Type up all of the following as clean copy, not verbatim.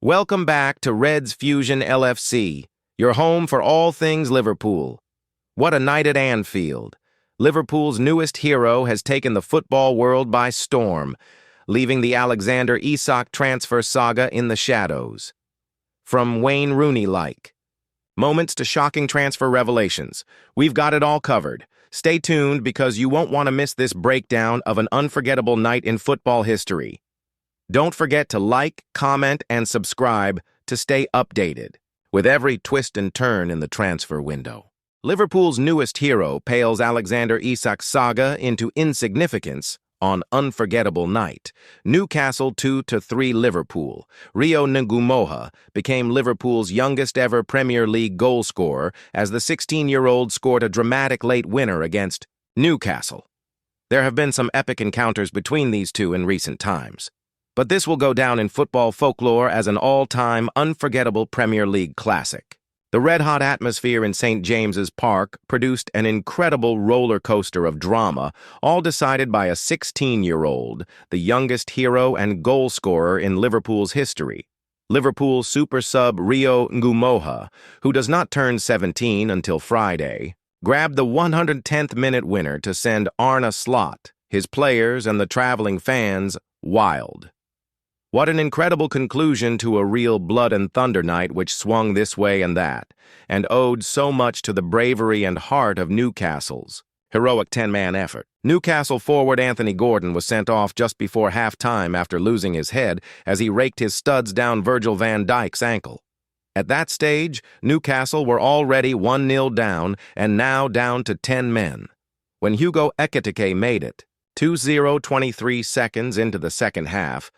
Welcome back to Reds Fusion LFC, your home for all things Liverpool. What a night at Anfield. Liverpool's newest hero has taken the football world by storm, leaving the Alexander Isak transfer saga in the shadows. From Wayne Rooney-like moments to shocking transfer revelations, we've got it all covered. Stay tuned because you won't want to miss this breakdown of an unforgettable night in football history. Don't forget to like, comment, and subscribe to stay updated with every twist and turn in the transfer window. Liverpool's newest hero pales Alexander Isak's saga into insignificance on unforgettable night. Newcastle 2-3 Liverpool. Rio Ngumoha became Liverpool's youngest ever Premier League goal scorer as the 16-year-old scored a dramatic late winner against Newcastle. There have been some epic encounters between these two in recent times, but this will go down in football folklore as an all-time, unforgettable Premier League classic. The red-hot atmosphere in St. James's Park produced an incredible roller coaster of drama, all decided by a 16-year-old, the youngest hero and goal scorer in Liverpool's history. Liverpool super sub Rio Ngumoha, who does not turn 17 until Friday, grabbed the 110th minute winner to send Arne Slot, his players, and the traveling fans wild. What an incredible conclusion to a real blood and thunder night which swung this way and that, and owed so much to the bravery and heart of Newcastle's heroic 10-man effort. Newcastle forward Anthony Gordon was sent off just before half-time after losing his head as he raked his studs down Virgil van Dijk's ankle. At that stage, Newcastle were already 1-0 down and now down to 10 men. When Hugo Ekitike made it, 2:23 seconds into the second half,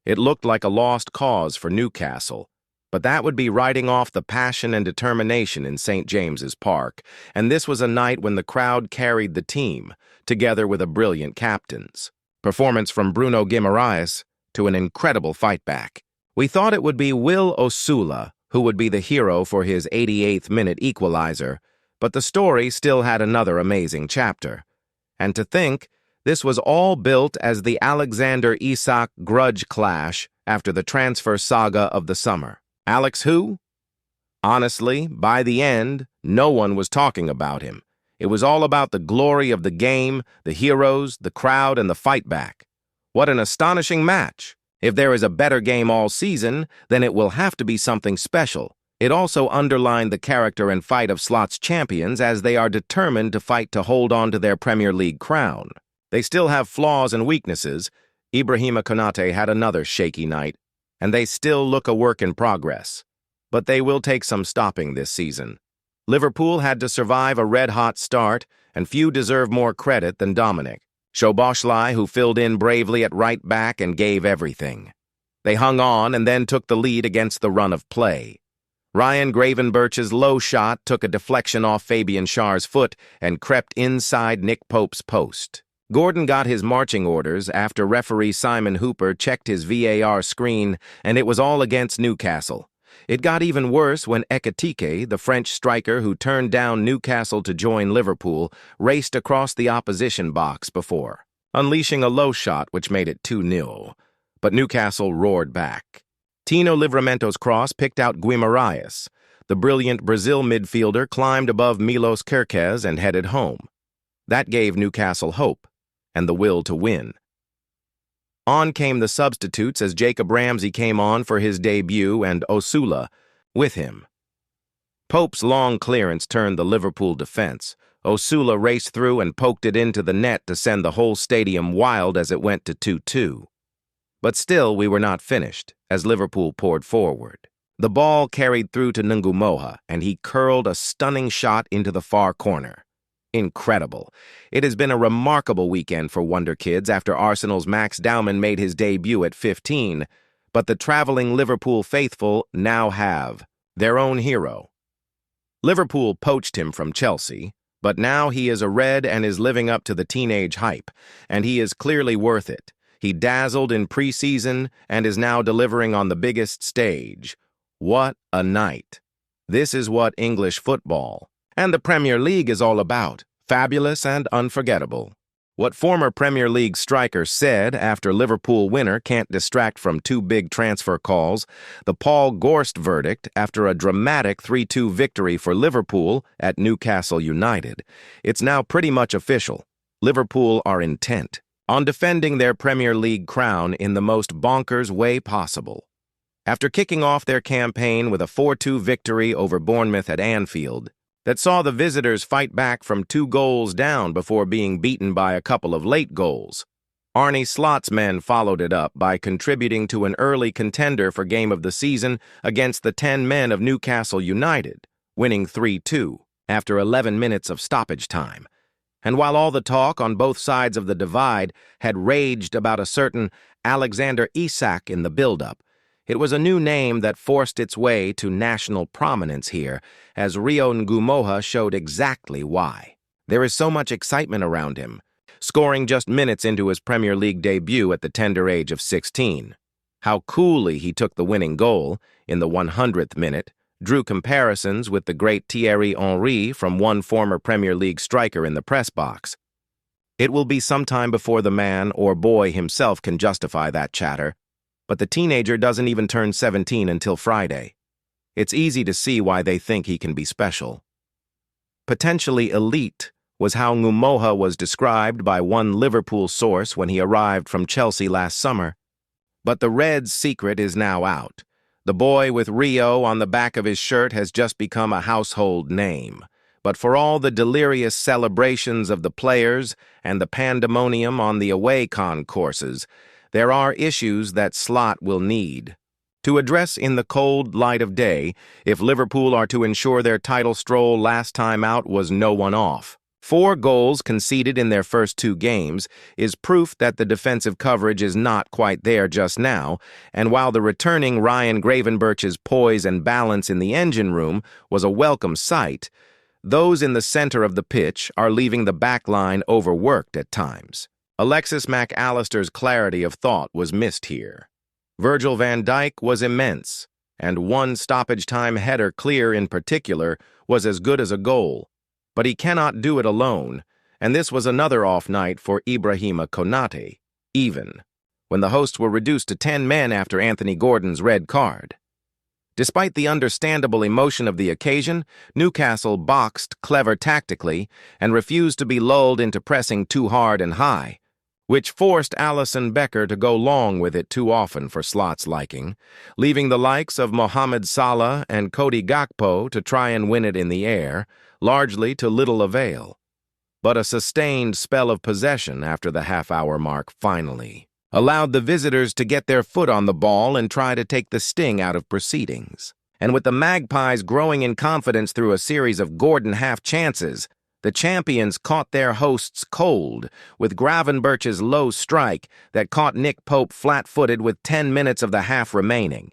it looked like a lost cause for Newcastle, but that would be writing off the passion and determination in St. James's Park, and this was a night when the crowd carried the team, together with a brilliant captain's performance from Bruno Guimaraes to an incredible fight back. We thought it would be Will Osula who would be the hero for his 88th minute equalizer, but the story still had another amazing chapter. And to think, this was all built as the Alexander Isak grudge clash after the transfer saga of the summer. Alex who? Honestly, by the end, no one was talking about him. It was all about the glory of the game, the heroes, the crowd, and the fight back. What an astonishing match! If there is a better game all season, then it will have to be something special. It also underlined the character and fight of Slot's champions as they are determined to fight to hold on to their Premier League crown. They still have flaws and weaknesses. Ibrahima Konate had another shaky night, and they still look a work in progress. But they will take some stopping this season. Liverpool had to survive a red-hot start, and few deserve more credit than Dominic Szoboszlai, who filled in bravely at right back and gave everything. They hung on and then took the lead against the run of play. Ryan Gravenberch's low shot took a deflection off Fabian Schär's foot and crept inside Nick Pope's post. Gordon got his marching orders after referee Simon Hooper checked his VAR screen, and it was all against Newcastle. It got even worse when Ekitike, the French striker who turned down Newcastle to join Liverpool, raced across the opposition box before unleashing a low shot which made it 2-0. But Newcastle roared back. Tino Livramento's cross picked out Guimaraes. The brilliant Brazil midfielder climbed above Milos Kerkez and headed home. That gave Newcastle hope and the will to win. On came the substitutes as Jacob Ramsey came on for his debut and Osula with him. Pope's long clearance turned the Liverpool defense. Osula raced through and poked it into the net to send the whole stadium wild as it went to 2-2. But still we were not finished as Liverpool poured forward. The ball carried through to Ngumoha and he curled a stunning shot into the far corner. Incredible. It has been a remarkable weekend for Wonder Kids after Arsenal's Max Dowman made his debut at 15, but the traveling Liverpool faithful now have their own hero. Liverpool poached him from Chelsea, but now he is a Red and is living up to the teenage hype, and he is clearly worth it. He dazzled in preseason and is now delivering on the biggest stage. What a night. This is what English football and the Premier League is all about, fabulous and unforgettable. What former Premier League striker said after Liverpool winner can't distract from two big transfer calls, the Paul Gorst verdict after a dramatic 3-2 victory for Liverpool at Newcastle United. It's now pretty much official. Liverpool are intent on defending their Premier League crown in the most bonkers way possible. After kicking off their campaign with a 4-2 victory over Bournemouth at Anfield, that saw the visitors fight back from 2 goals down before being beaten by a couple of late goals, Arne Slot's men followed it up by contributing to an early contender for game of the season against the 10 men of Newcastle United, winning 3-2 after 11 minutes of stoppage time. And while all the talk on both sides of the divide had raged about a certain Alexander Isak in the build-up, it was a new name that forced its way to national prominence here, as Rio Ngumoha showed exactly why. There is so much excitement around him, scoring just minutes into his Premier League debut at the tender age of 16. How coolly he took the winning goal in the 100th minute drew comparisons with the great Thierry Henry from one former Premier League striker in the press box. It will be some time before the man or boy himself can justify that chatter, but the teenager doesn't even turn 17 until Friday. It's easy to see why they think he can be special. Potentially elite was how Ngumoha was described by one Liverpool source when he arrived from Chelsea last summer. But the Reds' secret is now out. The boy with Rio on the back of his shirt has just become a household name. But for all the delirious celebrations of the players and the pandemonium on the away concourses, there are issues that Slot will need to address in the cold light of day if Liverpool are to ensure their title stroll last time out was no one off. 4 goals conceded in their first 2 games is proof that the defensive coverage is not quite there just now, and while the returning Ryan Gravenberch's poise and balance in the engine room was a welcome sight, those in the center of the pitch are leaving the back line overworked at times. Alexis Mac Allister's clarity of thought was missed here. Virgil van Dijk was immense, and one stoppage-time header clear in particular was as good as a goal. But he cannot do it alone, and this was another off night for Ibrahima Konate, even when the hosts were reduced to 10 men after Anthony Gordon's red card. Despite the understandable emotion of the occasion, Newcastle boxed clever tactically and refused to be lulled into pressing too hard and high, which forced Alisson Becker to go long with it too often for Slot's liking, leaving the likes of Mohamed Salah and Cody Gakpo to try and win it in the air, largely to little avail. But a sustained spell of possession after the half-hour mark finally allowed the visitors to get their foot on the ball and try to take the sting out of proceedings. And with the Magpies growing in confidence through a series of Gordon half-chances, the champions caught their hosts cold with Gravenberch's low strike that caught Nick Pope flat-footed with 10 minutes of the half remaining.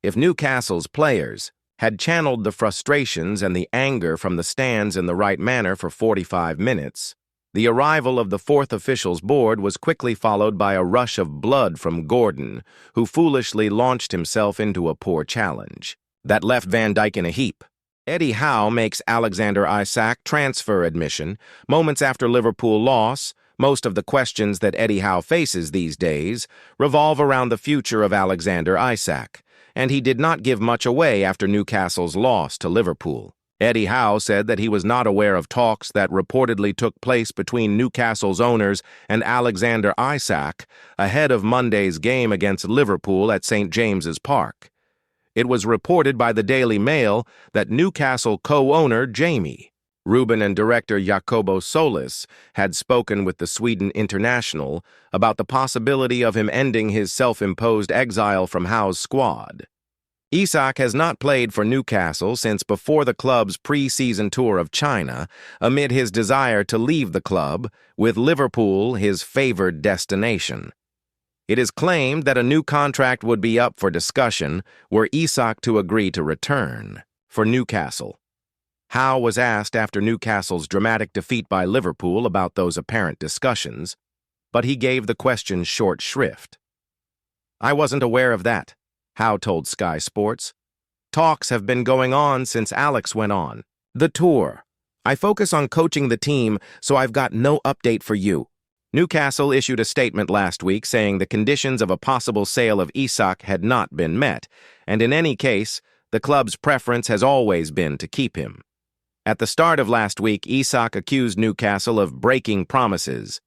If Newcastle's players had channeled the frustrations and the anger from the stands in the right manner for 45 minutes, the arrival of the 4th officials board was quickly followed by a rush of blood from Gordon, who foolishly launched himself into a poor challenge that left Van Dijk in a heap. Eddie Howe makes Alexander Isak transfer admission. Moments after Liverpool loss, most of the questions that Eddie Howe faces these days revolve around the future of Alexander Isak, and he did not give much away after Newcastle's loss to Liverpool. Eddie Howe said that he was not aware of talks that reportedly took place between Newcastle's owners and Alexander Isak ahead of Monday's game against Liverpool at St. James's Park. It was reported by the Daily Mail that Newcastle co-owner Jamie Rubin and director Jacobo Solis had spoken with the Sweden international about the possibility of him ending his self-imposed exile from Howe's squad. Isak has not played for Newcastle since before the club's pre-season tour of China, amid his desire to leave the club, with Liverpool his favored destination. It is claimed that a new contract would be up for discussion were Isak to agree to return for Newcastle. Howe was asked after Newcastle's dramatic defeat by Liverpool about those apparent discussions, but he gave the question short shrift. "I wasn't aware of that," Howe told Sky Sports. "Talks have been going on since Alex went on the tour. I focus on coaching the team, so I've got no update for you." Newcastle issued a statement last week saying the conditions of a possible sale of Isak had not been met, and in any case, the club's preference has always been to keep him. At the start of last week, Isak accused Newcastle of breaking promises,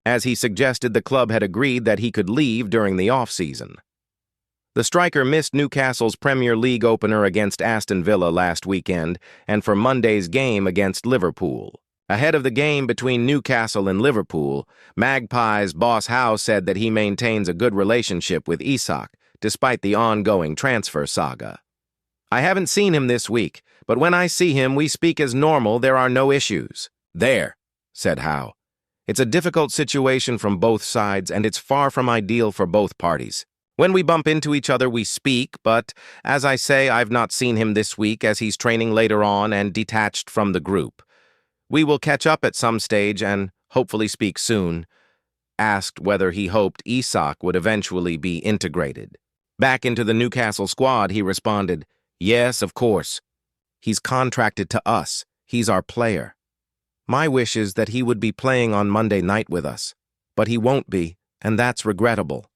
as he suggested the club had agreed that he could leave during the off-season. The striker missed Newcastle's Premier League opener against Aston Villa last weekend and for Monday's game against Liverpool. Ahead of the game between Newcastle and Liverpool, Magpies boss Howe said that he maintains a good relationship with Isak, despite the ongoing transfer saga. "I haven't seen him this week, but when I see him, we speak as normal, there are no issues." "There," said Howe. "It's a difficult situation from both sides, and it's far from ideal for both parties. When we bump into each other, we speak, but, as I say, I've not seen him this week as he's training later on and detached from the group. We will catch up at some stage and hopefully speak soon." Asked whether he hoped Isak would eventually be integrated back into the Newcastle squad, he responded, "Yes, of course. He's contracted to us. He's our player. My wish is that he would be playing on Monday night with us, but he won't be, and that's regrettable.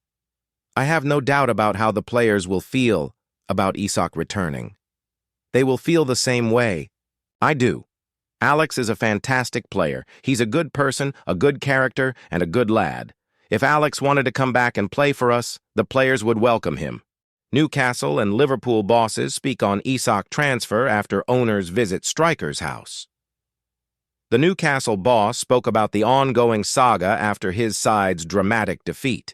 I have no doubt about how the players will feel about Isak returning. They will feel the same way. I do. Alex is a fantastic player. He's a good person, a good character, and a good lad. If Alex wanted to come back and play for us, the players would welcome him." Newcastle and Liverpool bosses speak on Isak transfer after owners visit striker's house. The Newcastle boss spoke about the ongoing saga after his side's dramatic defeat.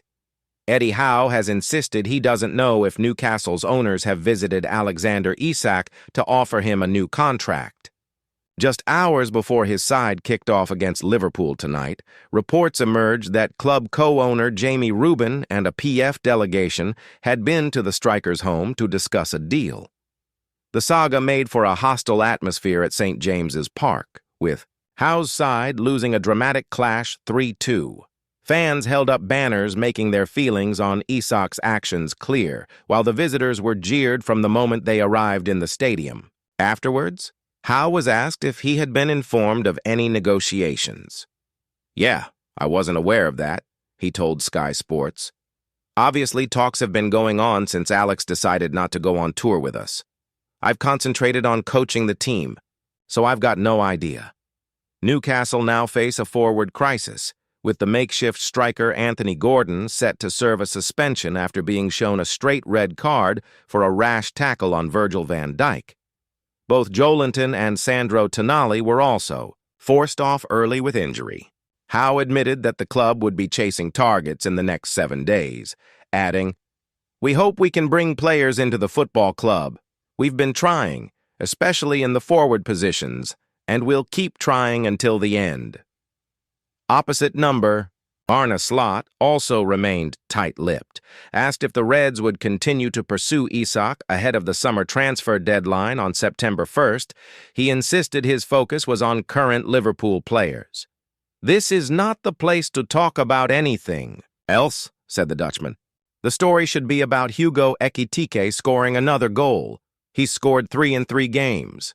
Eddie Howe has insisted he doesn't know if Newcastle's owners have visited Alexander Isak to offer him a new contract. Just hours before his side kicked off against Liverpool tonight, reports emerged that club co-owner Jamie Rubin and a PF delegation had been to the striker's home to discuss a deal. The saga made for a hostile atmosphere at St. James's Park, with Howe's side losing a dramatic clash 3-2. Fans held up banners making their feelings on Isak's actions clear, while the visitors were jeered from the moment they arrived in the stadium. Afterwards, Howe was asked if he had been informed of any negotiations. "Yeah, I wasn't aware of that," he told Sky Sports. "Obviously, talks have been going on since Alex decided not to go on tour with us. I've concentrated on coaching the team, so I've got no idea." Newcastle now face a forward crisis, with the makeshift striker Anthony Gordon set to serve a suspension after being shown a straight red card for a rash tackle on Virgil van Dijk. Both Joelinton and Sandro Tonali were also forced off early with injury. Howe admitted that the club would be chasing targets in the next 7 days, adding, "We hope we can bring players into the football club. We've been trying, especially in the forward positions, and we'll keep trying until the end." Opposite number, Arne Slot also remained tight-lipped. Asked if the Reds would continue to pursue Isak ahead of the summer transfer deadline on September 1st, he insisted his focus was on current Liverpool players. "This is not the place to talk about anything else," said the Dutchman. "The story should be about Hugo Ekitike scoring another goal. He's scored 3 in 3 games.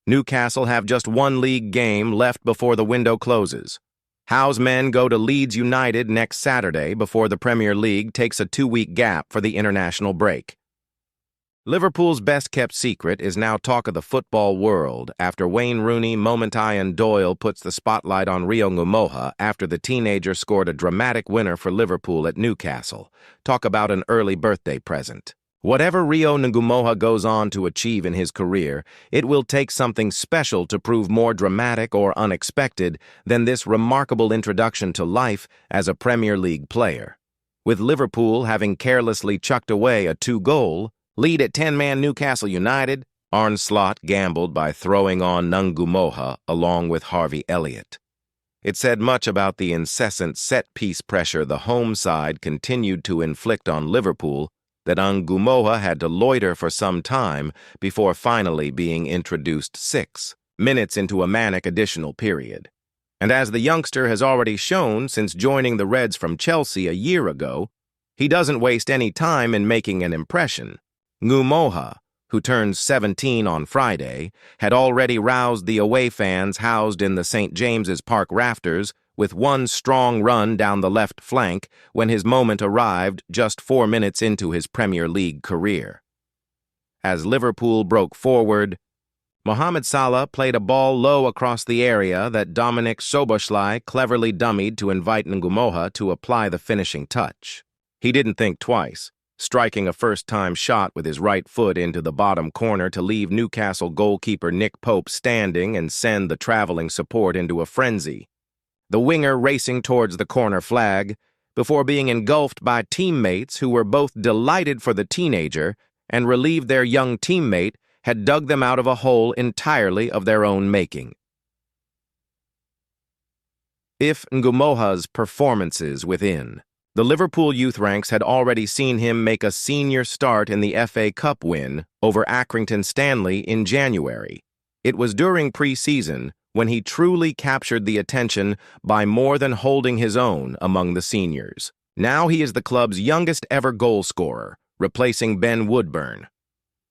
Newcastle have just 1 league game left before the window closes. Howe's men go to Leeds United next Saturday before the Premier League takes a 2-week gap for the international break." Liverpool's best-kept secret is now talk of the football world after Wayne Rooney-Doyle puts the spotlight on Rio Ngumoha after the teenager scored a dramatic winner for Liverpool at Newcastle. Talk about an early birthday present. Whatever Rio Ngumoha goes on to achieve in his career, it will take something special to prove more dramatic or unexpected than this remarkable introduction to life as a Premier League player. With Liverpool having carelessly chucked away a 2-goal lead at 10-man Newcastle United, Arne Slot gambled by throwing on Ngumoha along with Harvey Elliott. It said much about the incessant set-piece pressure the home side continued to inflict on Liverpool that Ngumoha had to loiter for some time before finally being introduced 6 minutes into a manic additional period. And as the youngster has already shown since joining the Reds from Chelsea a year ago, he doesn't waste any time in making an impression. Ngumoha, who turns 17 on Friday, had already roused the away fans housed in the St. James's Park rafters with one strong run down the left flank when his moment arrived just 4 minutes into his Premier League career. As Liverpool broke forward, Mohamed Salah played a ball low across the area that Dominic Szoboszlai cleverly dummied to invite Ngumoha to apply the finishing touch. He didn't think twice, striking a first-time shot with his right foot into the bottom corner to leave Newcastle goalkeeper Nick Pope standing and send the traveling support into a frenzy. The winger racing towards the corner flag before being engulfed by teammates who were both delighted for the teenager and relieved their young teammate had dug them out of a hole entirely of their own making. If Ngumoha's performances within, the Liverpool youth ranks had already seen him make a senior start in the FA Cup win over Accrington Stanley in January. It was during pre-season when he truly captured the attention by more than holding his own among the seniors. Now he is the club's youngest ever goal scorer, replacing Ben Woodburn.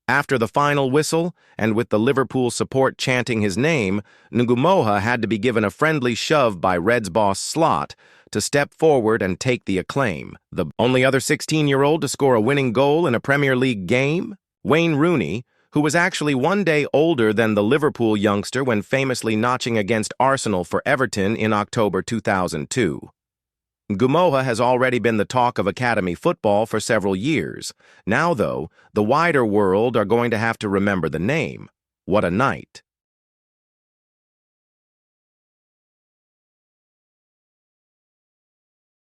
After the final whistle, and with the Liverpool support chanting his name, Ngumoha had to be given a friendly shove by Reds boss Slot to step forward and take the acclaim. The only other 16-year-old to score a winning goal in a Premier League game? Wayne Rooney, who was actually 1 day older than the Liverpool youngster when famously notching against Arsenal for Everton in October 2002. Ngumoha has already been the talk of academy football for several years. Now, though, the wider world are going to have to remember the name. What a night.